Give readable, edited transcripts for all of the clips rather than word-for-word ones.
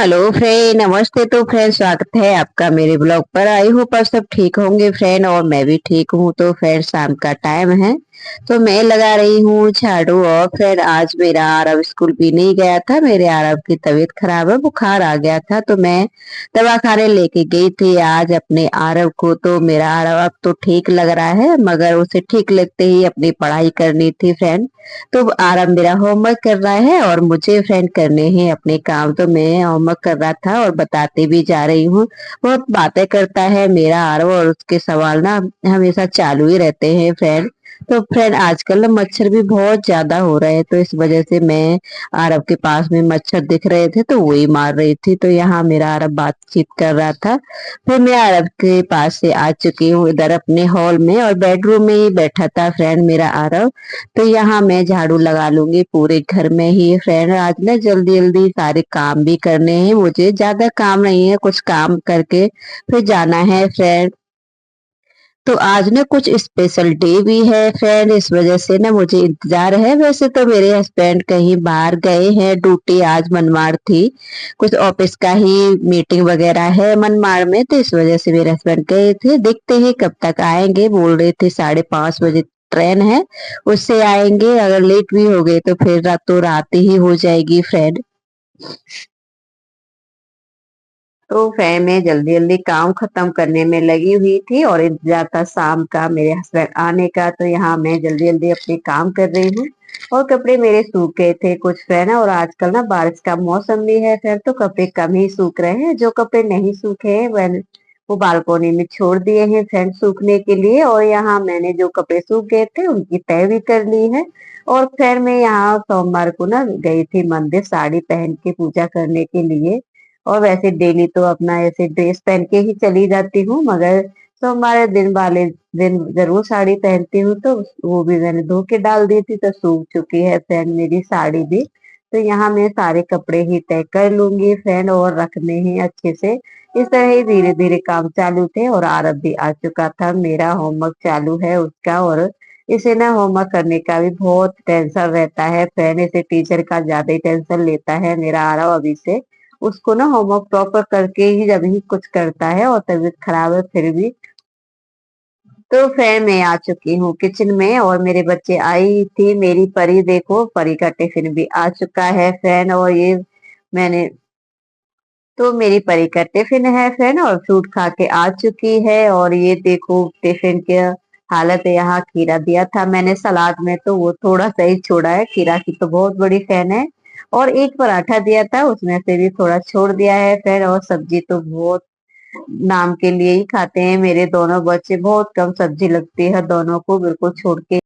Hello friend, नमस्ते। तो friend, स्वागत है आपका मेरे ब्लॉग पर। आई होप आप सब ठीक होंगे फ्रेंड, और मैं भी ठीक हूँ। तो फ्रेंड, शाम का टाइम है तो मैं लगा रही हूँ झाड़ू। और फ्रेंड, आज मेरा आरव स्कूल भी नहीं गया था। मेरे आरव की तबीयत खराब है, बुखार आ गया था, तो मैं दवा खाने लेके गई थी आज अपने आरव को। तो मेरा आरव अब तो ठीक लग रहा है, मगर उसे ठीक लगते ही अपनी पढ़ाई करनी थी फ्रेंड। तो आरव मेरा होमवर्क कर रहा है और मुझे फ्रेंड करने हैं अपने काम। तो मैं होमवर्क कर रहा था और बताते भी जा रही हूँ। बहुत बातें करता है मेरा आरव, और उसके सवाल ना हमेशा चालू ही रहते हैं फ्रेंड। तो फ्रेंड, आजकल ना मच्छर भी बहुत ज्यादा हो रहे हैं, तो इस वजह से मैं आरव के पास में मच्छर दिख रहे थे तो वही मार रही थी। तो यहाँ मेरा आरव बातचीत कर रहा था। फिर मैं आरव के पास से आ चुकी हूँ इधर अपने हॉल में, और बेडरूम में ही बैठा था फ्रेंड मेरा आरव। तो यहाँ मैं झाड़ू लगा लूंगी पूरे घर में ही फ्रेंड। आज ना जल्दी जल्दी सारे काम भी करने हैं मुझे, ज्यादा काम नहीं है, कुछ काम करके फिर जाना है फ्रेंड। तो आज ना कुछ स्पेशल डे भी है फ्रेंड, इस वजह से ना मुझे इंतजार है। वैसे तो मेरे हस्बैंड कहीं बाहर गए हैं, ड्यूटी आज मनमाड़ थी, कुछ ऑफिस का ही मीटिंग वगैरह है मनमाड़ में, तो इस वजह से मेरे हस्बैंड गए थे। देखते हैं कब तक आएंगे, बोल रहे थे 5:30 बजे ट्रेन है, उससे आएंगे। अगर लेट भी हो गए तो फिर रात तो रात ही हो जाएगी फ्रेंड। तो फिर मैं जल्दी जल्दी काम खत्म करने में लगी हुई थी और इंतजार था शाम का मेरे हस्बैंड आने का। तो यहाँ मैं जल्दी जल्दी अपने काम कर रही हूँ, और कपड़े मेरे सूख गए थे कुछ फिर ना। और आजकल ना बारिश का मौसम भी है फिर, तो कपड़े कम ही सूख रहे हैं। जो कपड़े नहीं सूखे हैं वह वो बालकोनी में छोड़ दिए हैं फ्रेंड सूखने के लिए। और यहाँ मैंने जो कपड़े सूख गए थे उनकी तय भी कर ली है। और फिर मैं यहाँ सोमवार को ना गई थी मंदिर साड़ी पहन के पूजा करने के लिए। और वैसे डेली तो अपना ऐसे ड्रेस पहन के ही चली जाती हूँ, मगर सोमवार दिन वाले दिन जरूर साड़ी पहनती हूँ। तो वो भी मैंने धो के डाल दी थी, तो सूख चुकी है फ्रेंड मेरी साड़ी भी। तो यहाँ मैं सारे कपड़े ही तय कर लूंगी फ्रेंड, और रखने हैं अच्छे से। इस तरह ही धीरे धीरे काम चालू थे, और आरब भी आ चुका था, मेरा होमवर्क चालू है उसका। और इसे ना होमवर्क करने का भी बहुत टेंशन रहता है फ्रेंड, इसे टीचर का ज्यादा ही टेंशन लेता है मेरा आरव अभी से। उसको ना होमवर्क प्रॉपर करके ही जब ही कुछ करता है, और तबीयत खराब है फिर भी। तो फिर मैं आ चुकी हूँ किचन में, और मेरे बच्चे आई थी मेरी परी, देखो परी का टिफिन भी आ चुका है फ्रेंड। और ये मैंने तो मेरी परी का टिफिन है फ्रेंड, और फ्रूट खा के आ चुकी है। और ये देखो टिफिन की हालत है। यहाँ खीरा दिया था मैंने सलाद में, तो वो थोड़ा सा ही छोड़ा है, खीरा की तो बहुत बड़ी फैन है। और एक पराठा दिया था, उसमें से भी थोड़ा छोड़ दिया है फ्रेंड। और सब्जी तो बहुत नाम के लिए ही खाते हैं मेरे दोनों बच्चे, बहुत कम सब्जी लगती है दोनों को, बिल्कुल छोड़ के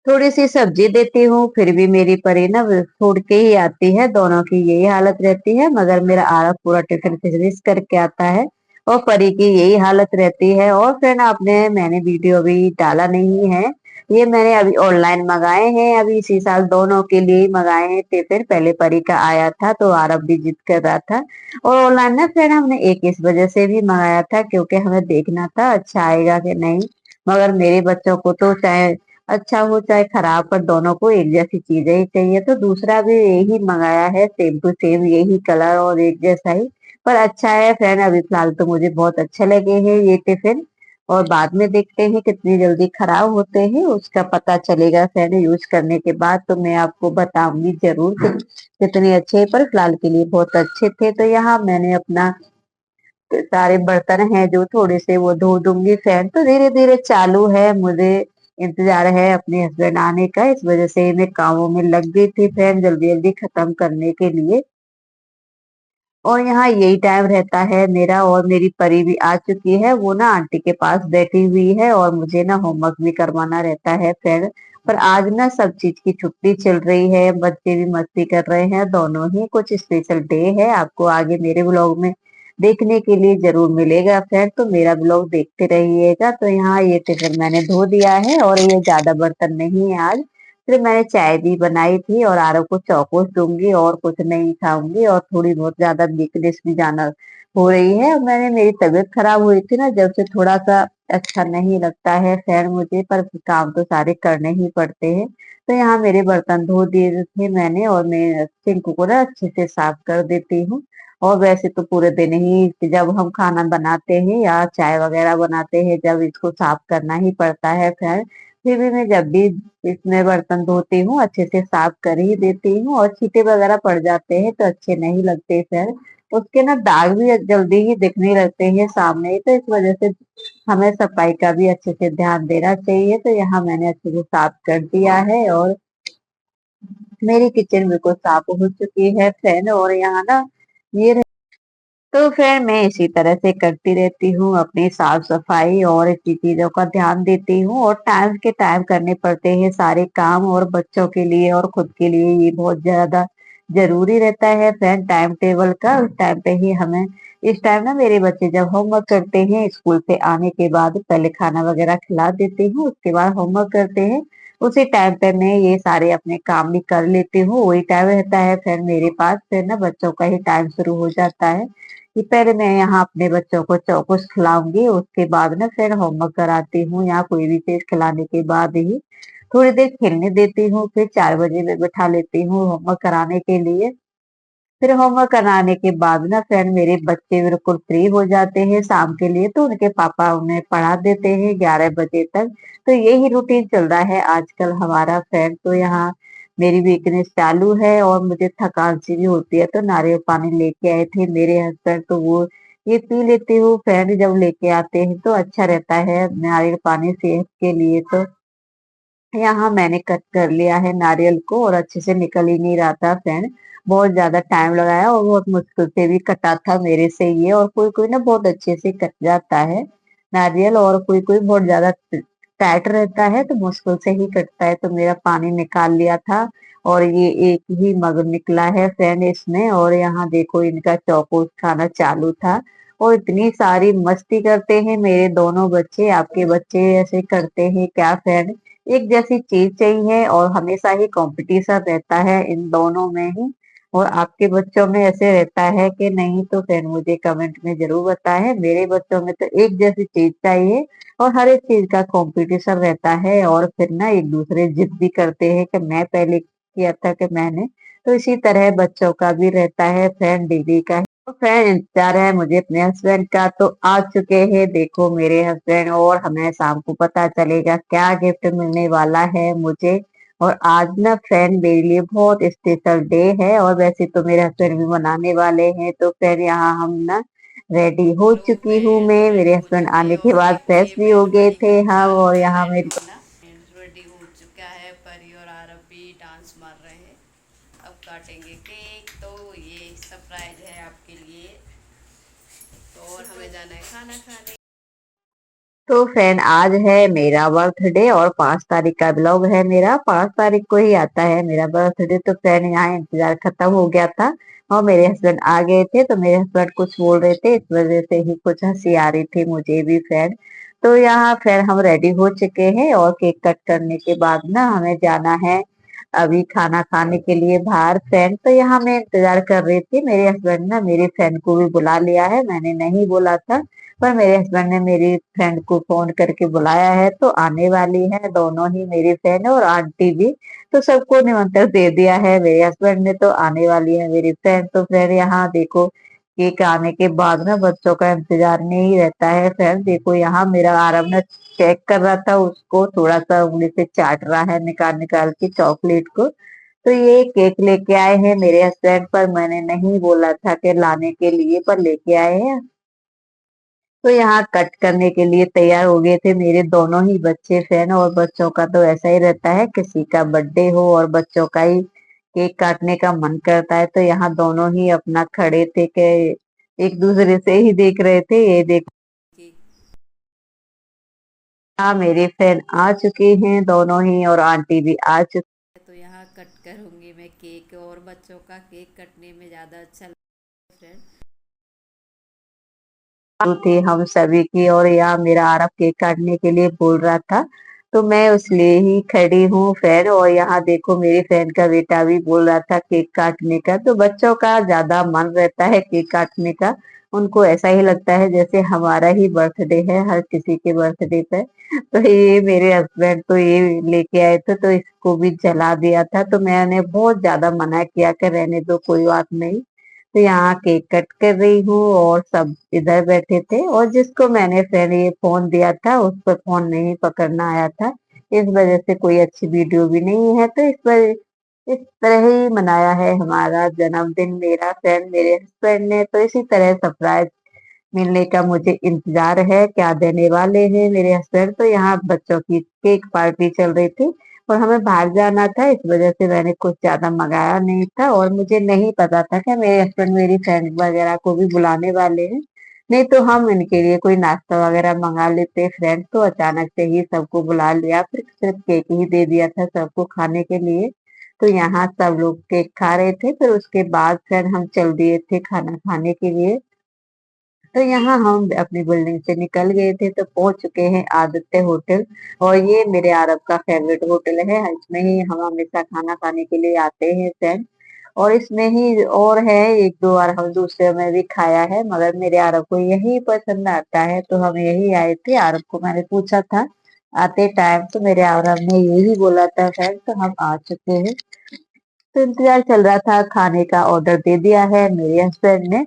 थोड़ी सी सब्जी देती हूँ। फिर भी मेरी परी ना वो छोड़ के ही आती है, दोनों की यही हालत रहती है। मगर मेरा आरव पूरा टिफिन फिनिश करके आता है, और परी की यही हालत रहती है। और फिर ना मैंने वीडियो अभी डाला नहीं है, ये मैंने अभी ऑनलाइन मंगाए हैं, अभी इसी साल दोनों के लिए ही मंगाए हैं टिफिन। पहले परी का आया था तो आरव भी जिद कर रहा था। और ऑनलाइन ना फिर हमने एक इस वजह से भी मंगाया था, क्योंकि हमें देखना था अच्छा आएगा कि नहीं। मगर मेरे बच्चों को तो चाहे अच्छा हो चाहे खराब, पर दोनों को एक जैसी चीजें ही चाहिए। तो दूसरा भी यही मंगाया है, सेम टू सेम यही कलर और एक जैसा ही, पर अच्छा है फ्रेंड। अभी फिलहाल तो मुझे बहुत अच्छे लगे हैं ये टिफिन, और बाद में देखते हैं कितनी जल्दी खराब होते हैं, उसका पता चलेगा फ्रेंड यूज करने के बाद। तो मैं आपको बताऊंगी जरूर कि कितने अच्छे हैं, पर फिलहाल के लिए बहुत अच्छे थे। तो यहाँ मैंने अपना सारे बर्तन हैं जो थोड़े से वो धो दूंगी फ्रेंड। तो धीरे धीरे चालू है, मुझे इंतजार है अपने हस्बैंड आने का, इस वजह से मैं कामों में लग गई थी फ्रेंड जल्दी जल्दी खत्म करने के लिए। और यहाँ यही टाइम रहता है मेरा। और मेरी परी भी आ चुकी है, वो ना आंटी के पास बैठी हुई है, और मुझे ना होमवर्क भी करवाना रहता है फ्रेंड। पर आज ना सब चीज की छुट्टी चल रही है, बच्चे भी मस्ती कर रहे हैं दोनों ही। कुछ स्पेशल डे है, आपको आगे मेरे ब्लॉग में देखने के लिए जरूर मिलेगा फ्रेंड, तो मेरा ब्लॉग देखते रहिएगा। तो यहाँ ये टिफिन मैंने धो दिया है, और ये ज्यादा बर्तन नहीं है आज। फिर मैंने चाय भी बनाई थी, और आरव को चौकोस दूंगी, और कुछ नहीं खाऊंगी। और थोड़ी बहुत ज्यादा वीकनेस भी जाना हो रही है। और मैंने मेरी तबीयत खराब हुई थी ना जब से थोड़ा सा अच्छा नहीं लगता है खैर मुझे, पर काम तो सारे करने ही पड़ते हैं। तो यहाँ मेरे बर्तन धो दिए थे मैंने, और मैं सिंक को ना अच्छे से साफ कर देती हूँ। और वैसे तो पूरे दिन ही जब हम खाना बनाते हैं या चाय वगैरह बनाते हैं, जब इसको साफ करना ही पड़ता है खैर, फिर भी मैं जब भी इसमें बर्तन धोती हूँ अच्छे से साफ कर ही देती हूँ। और छींटे वगैरह पड़ जाते हैं तो अच्छे नहीं लगते फिर, उसके ना दाग भी जल्दी ही दिखने लगते हैं सामने, तो इस वजह से हमें सफाई का भी अच्छे से ध्यान देना चाहिए। तो यहाँ मैंने अच्छे से साफ कर दिया है, और मेरी किचन बिल्कुल साफ हो चुकी है फ्रेंड। और यहाँ ना ये तो फिर मैं इसी तरह से करती रहती हूँ अपनी साफ सफाई, और इसी चीजों का ध्यान देती हूँ। और टाइम के टाइम करने पड़ते हैं सारे काम, और बच्चों के लिए और खुद के लिए ये बहुत ज्यादा जरूरी रहता है फ्रेंड टाइम टेबल का। उस टाइम पे ही हमें, इस टाइम ना मेरे बच्चे जब होमवर्क करते हैं स्कूल से आने के बाद, पहले खाना वगैरह खिला देती हूँ, उसके बाद होमवर्क करते हैं, उसी टाइम पे मैं ये सारे अपने काम भी कर लेती हूँ। वही टाइम रहता है फिर मेरे पास, फिर ना बच्चों का ही टाइम शुरू हो जाता है कि पहले मैं यहाँ अपने बच्चों को चौकुस खिलाऊंगी, उसके बाद ना फिर होमवर्क कराती हूँ, या कोई भी चीज खिलाने के बाद ही थोड़ी देर खेलने देती हूँ, फिर 4 बजे मैं बिठा लेती हूँ होमवर्क कराने के लिए। फिर होमवर्क कराने के बाद ना फिर मेरे बच्चे बिल्कुल फ्री हो जाते हैं शाम के लिए, तो उनके पापा उन्हें पढ़ा देते हैं 11 बजे तक। तो यही रूटीन चल रहा है आजकल हमारा फ्रेंड। तो यहाँ मेरी वीकनेस चालू है और मुझे थकान सी भी होती है, तो नारियल पानी लेके आए थे मेरे हस्बैंड, तो वो ये पी लेती हूँ फ्रेंड, जब लेके आते हैं तो अच्छा रहता है नारियल पानी सेहत के लिए। तो यहाँ मैंने कट कर लिया है नारियल को, और अच्छे से निकल ही नहीं रहा था फ्रेंड, बहुत ज्यादा टाइम लगाया और बहुत मुश्किल से भी कटा था मेरे से ये। और कोई कोई ना बहुत अच्छे से कट जाता है नारियल, और कोई कोई बहुत ज्यादा टाइट रहता है तो मुश्किल से ही कटता है। तो मेरा पानी निकाल लिया था, और ये एक ही मग निकला है फ्रेंड इसमें। और यहाँ देखो इनका चौकोस खाना चालू था, और इतनी सारी मस्ती करते हैं मेरे दोनों बच्चे। आपके बच्चे ऐसे करते हैं क्या फ्रेंड? एक जैसी चीज चाहिए, और हमेशा ही कंपटीशन रहता है इन दोनों में ही। और आपके बच्चों में ऐसे रहता है कि नहीं? तो फिर मुझे कमेंट में जरूर बताएं। मेरे बच्चों में तो एक जैसी चीज चाहिए, और हर एक चीज का कंपटीशन रहता है, और फिर ना एक दूसरे जिद भी करते हैं कि मैं पहले किया था कि मैंने। तो इसी तरह बच्चों का भी रहता है फ्रेंड, दीदी का। तो फ्रेंड इंतजार है मुझे अपने हस्बैंड का, तो आ चुके हैं देखो मेरे हस्बैंड, और हमें शाम को पता चलेगा क्या गिफ्ट मिलने वाला है मुझे। और आज ना फ्रेंड मेरे लिए बहुत स्पेशल डे है, और वैसे तो मेरे हस्बैंड भी मनाने वाले हैं। तो फिर यहाँ हम ना रेडी हो तो चुकी हूँ फ्रेंड्स मैं, मेरे रेडी हो हस्बैंड चुके आने के और बाद फ्रेश देखिए भी हो गए मेहरबानी थे का हम। इंतजार और कर यहाँ रहे थे मेरी ना। फ्रेंड्स रेडी हो चुका है, परी और आरब भी डांस मार रहे हैं। अब काटेंगे केक, तो ये सरप्राइज है आपके लिए। तो और हमें जाना है खाना खाने। तो फ्रेंड आज है मेरा बर्थडे, और 5 तारीख का ब्लॉग है मेरा, 5 तारीख को ही आता है मेरा बर्थडे। तो फ्रेंड यहाँ इंतजार खत्म हो गया था, और मेरे हस्बैंड आ गए थे, तो मेरे हस्बैंड कुछ बोल रहे थे, इस वजह से ही कुछ हंसी आ रही थी मुझे भी फ्रेंड। तो यहाँ फ्रेंड हम रेडी हो चुके हैं, और केक कट करने के बाद ना हमें जाना है अभी खाना खाने के लिए बाहर फ्रेंड। तो यहाँ मैं इंतजार कर रही थी, मेरे हस्बैंड ना मेरी फ्रेंड को भी बुला लिया है, मैंने नहीं बोला था, पर मेरे हस्बैंड ने मेरी फ्रेंड को फोन करके बुलाया है, तो आने वाली है दोनों ही, मेरी फ्रेंड और आंटी भी। तो सबको निमंत्रण दे दिया है मेरे हस्बैंड ने, तो आने वाली है मेरी फ्रेंड। तो फ्रेंड यहाँ देखो केक आने के बाद ना बच्चों का इंतजार नहीं रहता है फ्रेंड। देखो यहाँ मेरा आरव ना चेक कर रहा था उसको, थोड़ा सा उंगली से चाट रहा है निकाल निकाल के चॉकलेट को। तो ये केक लेके आए हैं मेरे हस्बैंड, पर मैंने नहीं बोला था कि लाने के लिए, पर लेके आए हैं। तो यहाँ कट करने के लिए तैयार हो गए थे मेरे दोनों ही बच्चे फैन। और बच्चों का तो ऐसा ही रहता है, किसी का बर्थडे हो और बच्चों का ही केक काटने का मन करता है। तो यहाँ दोनों ही अपना खड़े थे कि एक दूसरे से ही देख रहे थे, ये देख। केक हाँ मेरे फैन आ चुके हैं दोनों ही, और आंटी भी आ चुकी तो यहाँ कट करूँगी मैं केक, और बच्चों का केक कटने में ज़्यादा अच्छा लगता है फ्रेंड। थी हम सभी की। और यहाँ मेरा आरब केक काटने के लिए बोल रहा था, तो मैं उस लिए ही खड़ी हूँ फ्रेंड। और यहाँ देखो मेरी फ्रेंड का बेटा भी बोल रहा था केक काटने का। तो बच्चों का ज्यादा मन रहता है केक काटने का। उनको ऐसा ही लगता है जैसे हमारा ही बर्थडे है हर किसी के बर्थडे पे। तो ये मेरे हस्बैंड तो ये लेके आए थे तो इसको भी जला दिया था। तो मैंने बहुत ज्यादा मना किया कि रहने दो कोई बात नहीं। तो यहाँ केक कट कर रही हूँ और सब इधर बैठे थे। और जिसको मैंने फ्रेंड ये फोन दिया था उस पर फोन नहीं पकड़ना आया था। इस वजह से कोई अच्छी वीडियो भी नहीं है। तो इस तरह ही मनाया है हमारा जन्मदिन मेरा फ्रेंड मेरे हस्बैंड ने। तो इसी तरह सरप्राइज मिलने का मुझे इंतजार है क्या देने वाले हैं मेरे हस्बैंड। तो यहाँ बच्चों की केक पार्टी चल रही थी और हमें बाहर जाना था। इस वजह से मैंने कुछ ज्यादा मंगाया नहीं था और मुझे नहीं पता था कि मेरे हस्बैंड मेरी फ्रेंड वगैरह को भी बुलाने वाले हैं। नहीं तो हम इनके लिए कोई नाश्ता वगैरह मंगा लेते फ्रेंड। तो अचानक से ही सबको बुला लिया फिर सिर्फ केक ही दे दिया था सबको खाने के लिए। तो यहाँ सब लोग केक खा रहे थे फिर उसके बाद फिर हम चल दिए थे खाना खाने के लिए। तो यहाँ हम अपनी बिल्डिंग से निकल गए थे तो पहुंच चुके हैं आदित्य होटल। और ये मेरे अरब का फेवरेट होटल है। इसमें ही हम हमेशा खाना खाने के लिए आते हैं फ्रेंड। और इसमें ही और है एक दो बार हम दूसरे में भी खाया है मगर मेरे अरब को यही पसंद आता है तो हम यही आए थे। अरब को मैंने पूछा था आते टाइम तो मेरे अरब ने यही बोला था फ्रेंड। तो हम आ चुके हैं। तो इंतजार चल रहा था खाने का ऑर्डर दे दिया है मेरे हस्बैंड ने।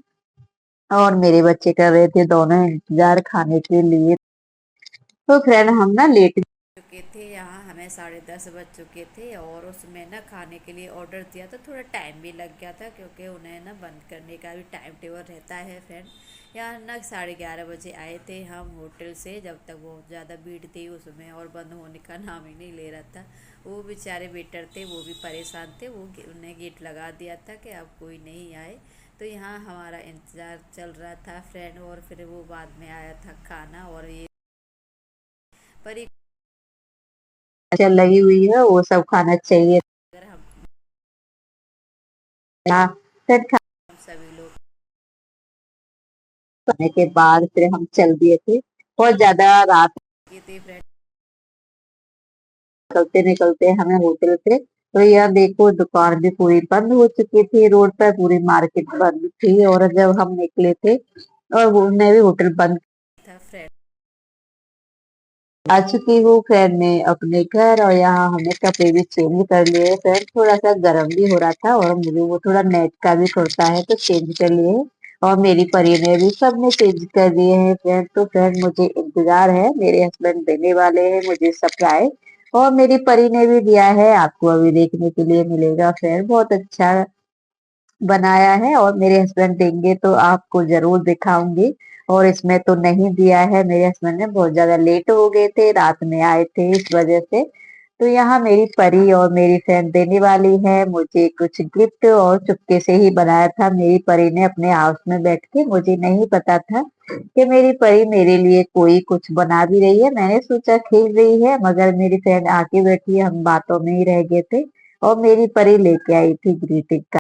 और मेरे बच्चे कर रहे थे दोनों इंतजार खाने के लिए। तो फ्रेंड हम ना लेट चुके थे, यहाँ हमें 10:30 बज चुके थे और उसमें ना खाने के लिए ऑर्डर दिया तो थोड़ा टाइम भी लग गया था क्योंकि उन्हें ना बंद करने का भी टाइम टेबल रहता है फ्रेंड। यहाँ ना 11:30 बजे आए थे हम होटल से जब तक बहुत ज़्यादा भीड़ थी उसमें और बंद होने का नाम ही नहीं ले रहा था। वो बेचारे वेटर थे वो भी परेशान थे, वो उन्हें गेट लगा दिया था कि अब कोई नहीं आए। तो यहाँ हमारा इंतज़ार चल रहा था फ्रेंड और फिर वो बाद में आया था खाना और ये पर चल लगी हुई है वो सब खाना चाहिए अगर हम था। फिर सभी लोग खाने के बाद फिर हम चल दिए थे। बहुत ज्यादा रात ये थे फ्रेंड। निकलते निकलते हमें होटल पे। तो यह देखो दुकान भी पूरी बंद हो चुकी थी रोड पर पूरी मार्केट बंद थी। और जब हम निकले थे और उन्होंने भी होटल बंद था फ्रेंड। आ चुकी हूँ फिर मैं अपने घर। और यहाँ हमने कपड़े भी चेंज कर लिए फिर थोड़ा सा गर्म भी हो रहा था और मुझे वो थोड़ा नेट का भी कुर्ता है तो चेंज कर लिए। और मेरी परी ने भी सबने चेंज कर दिए हैं फ्रेंड। तो फ्रेंड मुझे इंतजार है मेरे हस्बैंड देने वाले हैं मुझे सरप्राइज। और मेरी परी ने भी दिया है आपको अभी देखने के लिए मिलेगा फ्रेंड। बहुत अच्छा बनाया है और मेरे हस्बैंड देंगे तो आपको जरूर दिखाऊंगी। और इसमें तो नहीं दिया है मेरे हस्बैंड ने बहुत ज्यादा लेट हो गए थे रात में आए थे इस वजह से। तो यहाँ मेरी परी और मेरी फ्रेंड देने वाली है मुझे कुछ गिफ्ट और चुपके से ही बनाया था मेरी परी ने अपने हाउस में बैठ के। मुझे नहीं पता था कि मेरी परी मेरे लिए कोई कुछ बना भी रही है। मैंने सोचा खेल रही है मगर मेरी फ्रेंड आके बैठी है हम बातों में ही रह गए थे। और मेरी परी लेके आई थी ग्रीटिंग